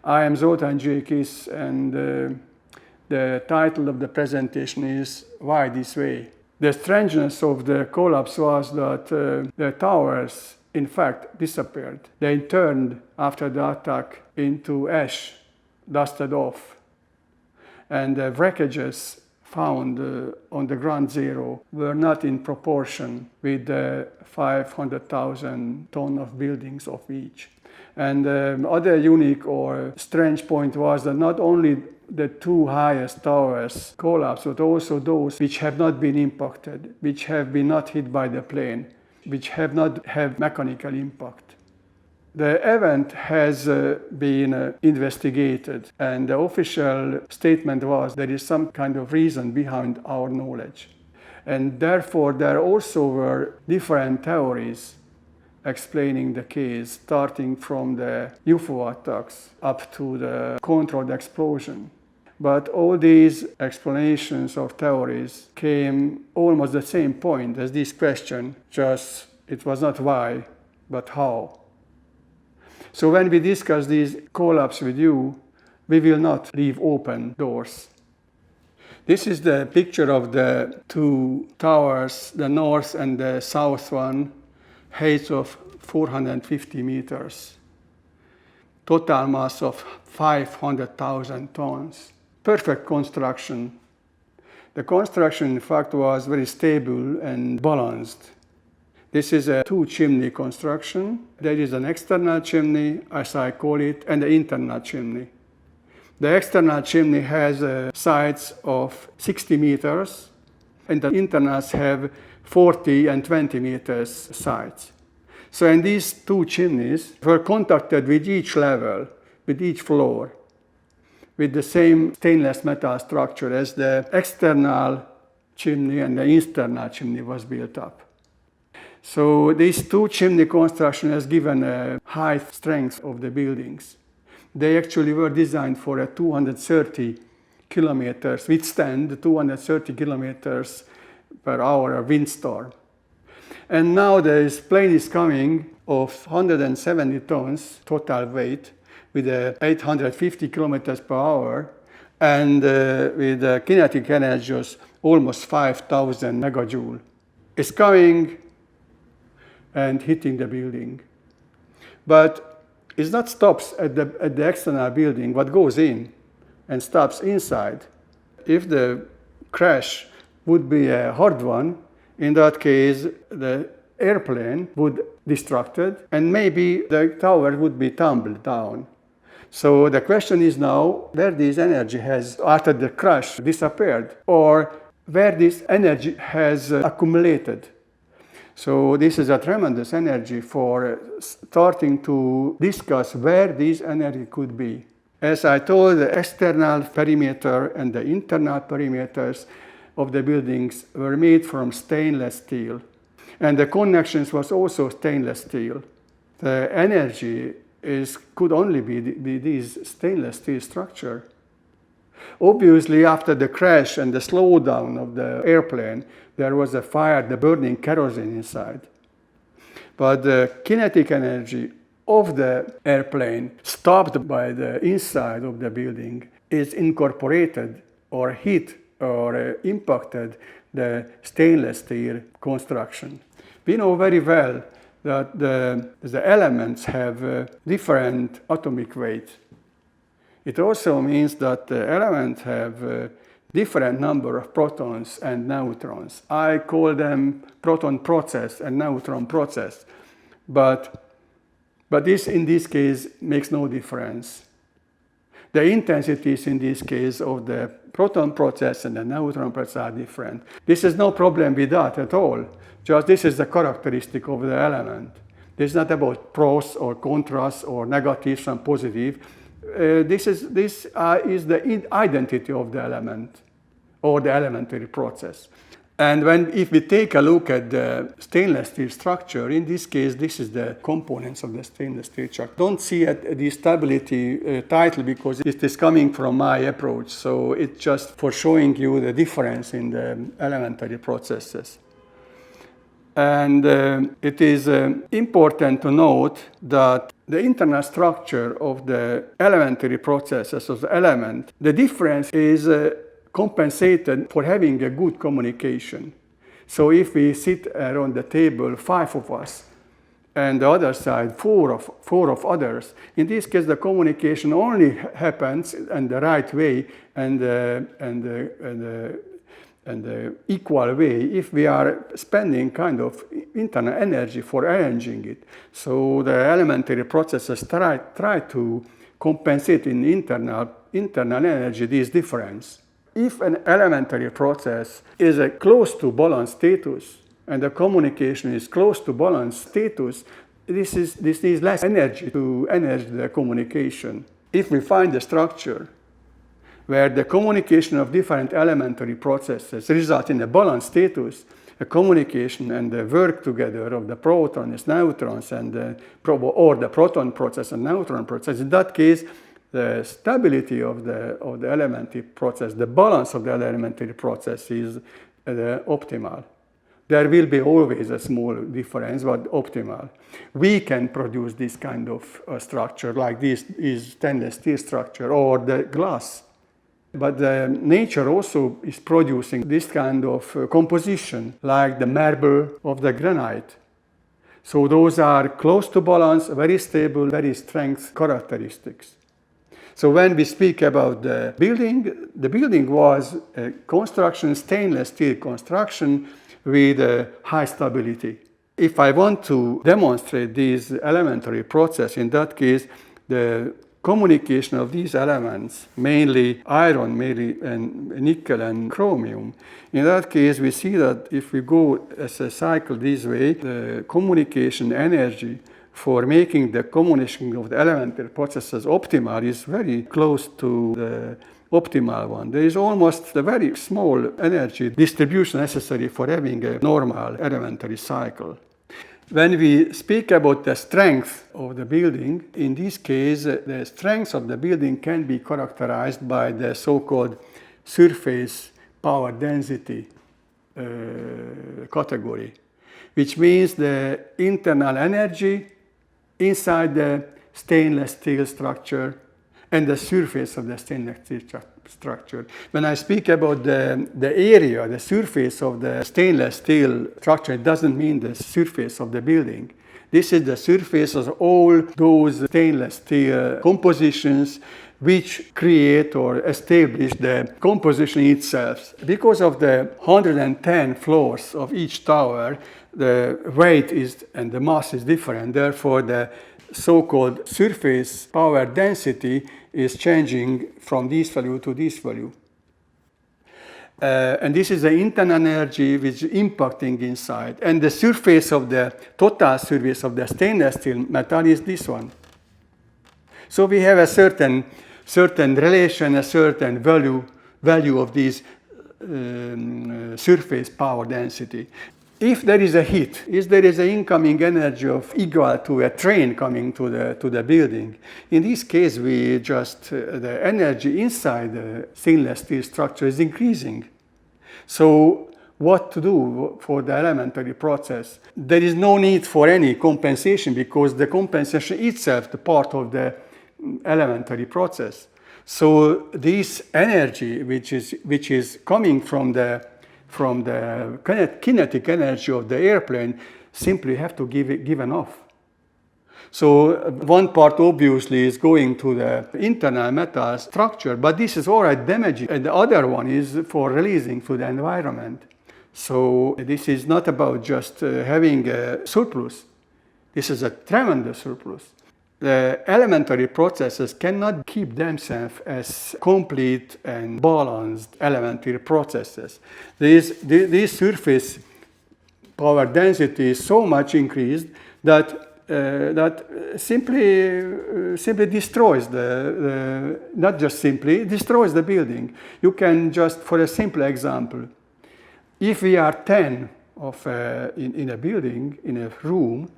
I am Zoltan J Kiss, and the title of the presentation is Why This Way? The strangeness of the collapse was that the towers, in fact, disappeared. They turned after the attack into ash, dusted off. And the wreckages found on the ground zero were not in proportion with the 500,000 tons of buildings of each. And the other unique or strange point was that not only the two highest towers collapsed, but also those which have not been impacted, which have been not hit by the plane, which have not had mechanical impact. The event has been investigated, and the official statement was there is some kind of reason behind our knowledge. And therefore, there also were different theories explaining the case, starting from the UFO attacks up to the controlled explosion. But all these explanations or theories came almost the same point as this question, just it was not why, but how. So when we discuss these collapse with you, we will not leave open doors. This is the picture of the two towers, the north and the south one, height of 450 meters, total mass of 500,000 tons. Perfect construction. The construction, in fact, was very stable and balanced. This is a two-chimney construction. There is an external chimney, as I call it, and the internal chimney. The external chimney has sides of 60 meters, and the internals have 40 and 20 meters sides. So in these two chimneys were contacted with each level, with each floor, with the same stainless metal structure as the external chimney and the internal chimney was built up. So this two-chimney construction has given a high strength of the buildings. They actually were designed for a 230 kilometers, withstand 230 kilometers per hour windstorm. And now this plane is coming of 170 tons total weight with 850 kilometers per hour and with a kinetic energy of almost 5,000 megajoule. It's coming and hitting the building. But it not stops at the external building, but goes in and stops inside. If the crash would be a hard one, in that case, the airplane would destructed and maybe the tower would be tumbled down. So the question is now where this energy has, after the crash, disappeared, or where this energy has accumulated. So this is a tremendous energy for starting to discuss where this energy could be. As I told, the external perimeter and the internal perimeters of the buildings were made from stainless steel. And the connections was also stainless steel. The energy could only be this stainless steel structure. Obviously, after the crash and the slowdown of the airplane, there was a fire, the burning kerosene inside. But the kinetic energy of the airplane, stopped by the inside of the building, is incorporated or hit or impacted the stainless steel construction. We know very well that the elements have different atomic weight. It also means that the elements have different number of protons and neutrons. I call them proton process and neutron process, but this in this case makes no difference. The intensities in this case of the proton process and the neutron process are different. This is no problem with that at all. Just this is the characteristic of the element. This is not about pros or contrast or negatives and positive. This is the identity of the element or the elementary process. And if we take a look at the stainless steel structure, in this case, this is the components of the stainless steel structure. Don't see the stability title because it is coming from my approach. So it's just for showing you the difference in the elementary processes. And it is important to note that the internal structure of the elementary processes of the element, the difference is compensated for having a good communication. So if we sit around the table, 5 of us, and the other side, four of others, in this case the communication only happens in the right way and the equal way if we are spending kind of internal energy for arranging it. So the elementary processes try to compensate in internal energy this difference. If an elementary process is close to balance status and the communication is close to balance status, this needs less energy to energy the communication. If we find a structure where the communication of different elementary processes result in a balanced status, a communication and the work together of the protons, neutrons, and or the proton process and neutron process, in that case, the stability of the elementary process, the balance of the elementary process is optimal. There will be always a small difference, but optimal. We can produce this kind of structure, like this is stainless steel structure or the glass. But nature also is producing this kind of composition, like the marble of the granite. So those are close to balance, very stable, very strength characteristics. So when we speak about the building was a construction, stainless steel construction with high stability. If I want to demonstrate this elementary process, in that case, the communication of these elements, mainly iron, mainly and nickel and chromium, in that case we see that if we go as a cycle this way, the communication energy for making the communication of the elementary processes optimal is very close to the optimal one. There is almost a very small energy distribution necessary for having a normal elementary cycle. When we speak about the strength of the building, in this case, the strength of the building can be characterized by the so-called surface power density category, which means the internal energy inside the stainless steel structure and the surface of the stainless steel structure. When I speak about the area, the surface of the stainless steel structure, it doesn't mean the surface of the building. This is the surface of all those stainless steel compositions which create or establish the composition itself. Because of the 110 floors of each tower, the weight is and the mass is different. Therefore, the so-called surface power density is changing from this value to this value. And this is the internal energy which is impacting inside. And the surface of the total surface of the stainless steel metal is this one. So we have a certain relation, a certain value of this surface power density. If there is a heat, if there is an incoming energy of equal to a train coming to the building, in this case we just, the energy inside the stainless steel structure is increasing. So what to do for the elementary process? There is no need for any compensation because the compensation itself, the part of the elementary process. So this energy which is coming from the kinetic energy of the airplane simply have to give enough. So one part obviously is going to the internal metal structure, but this is already damaging, and the other one is for releasing to the environment. So this is not about just having a surplus. This is a tremendous surplus. The elementary processes cannot keep themselves as complete and balanced elementary processes. This surface power density is so much increased that simply destroys not just simply, destroys the building. You can just, for a simple example, if we are 10 in a building, in a room,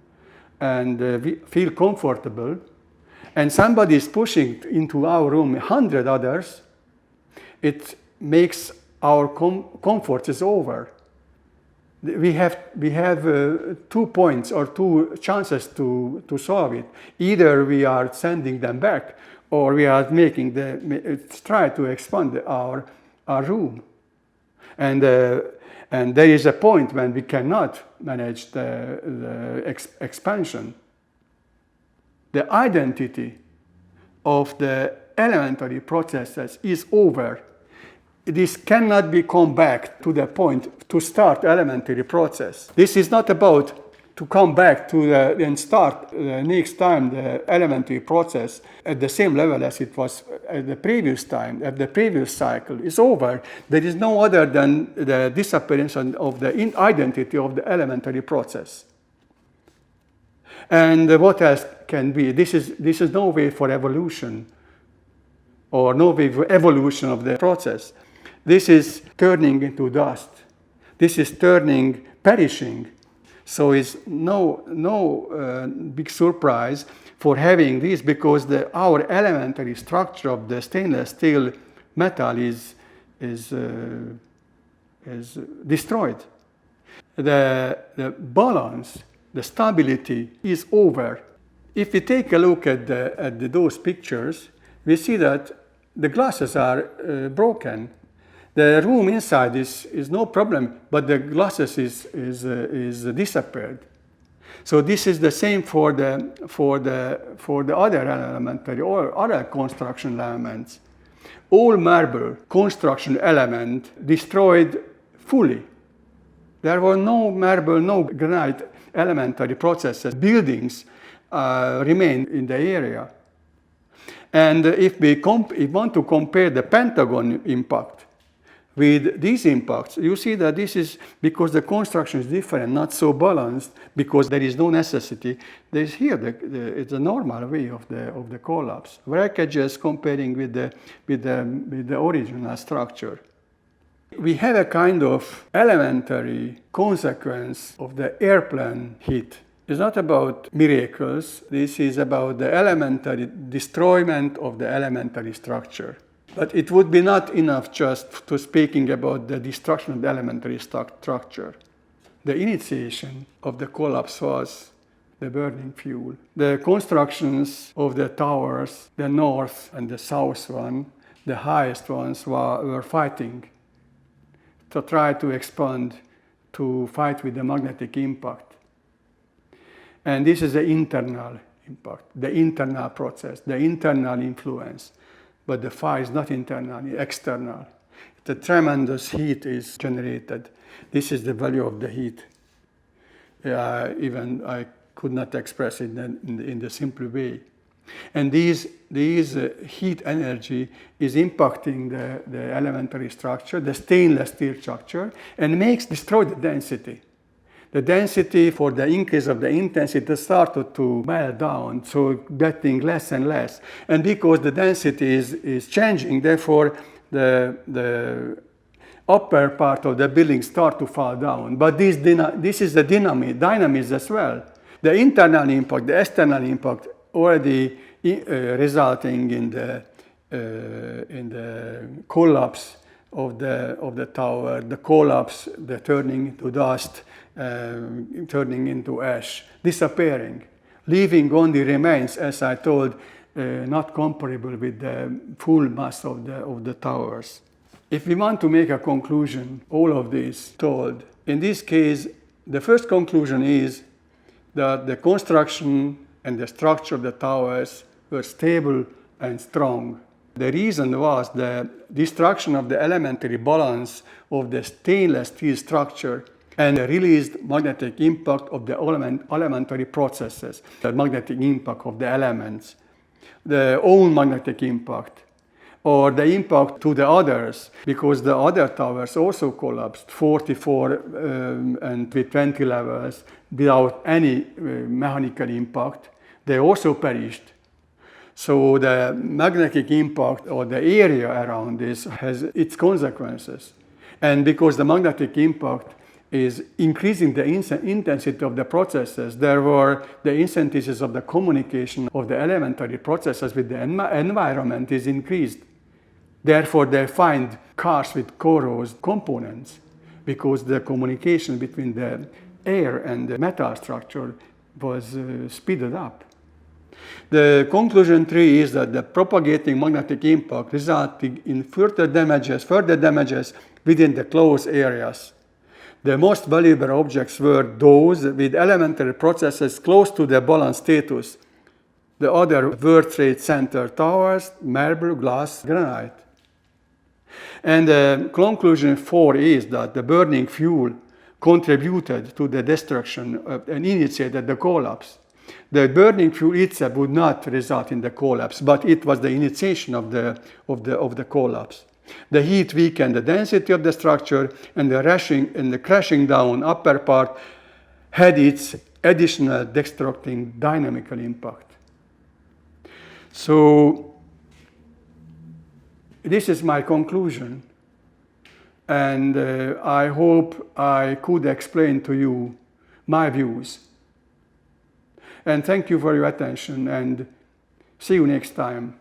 and we feel comfortable, and somebody is pushing into our room 100 others, it makes our comfort is over. We have 2 points or 2 chances to solve it. Either we are sending them back, or we are try to expand our room. And there is a point when we cannot manage the expansion. The identity of the elementary processes is over. This cannot be come back to the point to start elementary process. This is not about to come back to and start the next time the elementary process at the same level as it was at the previous time, at the previous cycle. It's over. There is no other than the disappearance of the identity of the elementary process. And what else can be? This is no way for evolution, or no way for evolution of the process. This is turning into dust. This is perishing. So it's no big surprise for having this, because our elementary structure of the stainless steel metal is destroyed. The balance, the stability is over. If we take a look at those pictures, we see that the glasses are broken. The room inside is no problem, but the glasses is disappeared. So this is the same for the other elementary or other construction elements. All marble construction element destroyed fully. There were no marble, no granite elementary processes. Buildings remain in the area. And if we want to compare the Pentagon impact with these impacts, you see that this is because the construction is different, not so balanced, because there is no necessity. There's here it's a normal way of the collapse. Breakages comparing with the original structure. We have a kind of elementary consequence of the airplane hit. It's not about miracles. This is about the elementary destroyment of the elementary structure. But it would be not enough just to speaking about the destruction of the elementary structure. The initiation of the collapse was the burning fuel. The constructions of the towers, the north and the south one, the highest ones, were fighting to try to expand, to fight with the magnetic impact. And this is the internal impact, the internal process, the internal influence. But the fire is not internal, it's external. The tremendous heat is generated. This is the value of the heat. Even I could not express it in the simple way. And these heat energy is impacting the elementary structure, the stainless steel structure, and destroy the density. The density for the increase of the intensity started to melt down, so getting less and less. And because the density is changing, therefore the upper part of the building start to fall down. But this is the dynamism as well. The internal impact, the external impact already resulting in the collapse of the tower, the collapse, the turning into dust, turning into ash, disappearing, leaving only remains, as I told, not comparable with the full mass of the towers. If we want to make a conclusion, all of this told, in this case, the first conclusion is that the construction and the structure of the towers were stable and strong. The reason was the destruction of the elementary balance of the stainless steel structure and the released magnetic impact of the elementary processes, the magnetic impact of the elements, the own magnetic impact, or the impact to the others, because the other towers also collapsed, 44 and with 20 levels, without any mechanical impact. They also perished. So the magnetic impact or the area around this has its consequences. And because the magnetic impact is increasing the intensity of the processes, there were the incentives of the communication of the elementary processes with the environment is increased. Therefore, they find cars with corrosive components. because the communication between the air and the metal structure was speeded up. The conclusion 3 is that the propagating magnetic impact resulted in further damages within the closed areas. The most valuable objects were those with elementary processes close to the balance status. The other World Trade Center towers, marble, glass, granite. And conclusion 4 is that the burning fuel contributed to the destruction and initiated the collapse. The burning fuel itself would not result in the collapse, but it was the initiation of the collapse. The heat weakened the density of the structure, and the crashing down upper part had its additional destructing dynamical impact. So this is my conclusion, and I hope I could explain to you my views. And thank you for your attention, and see you next time.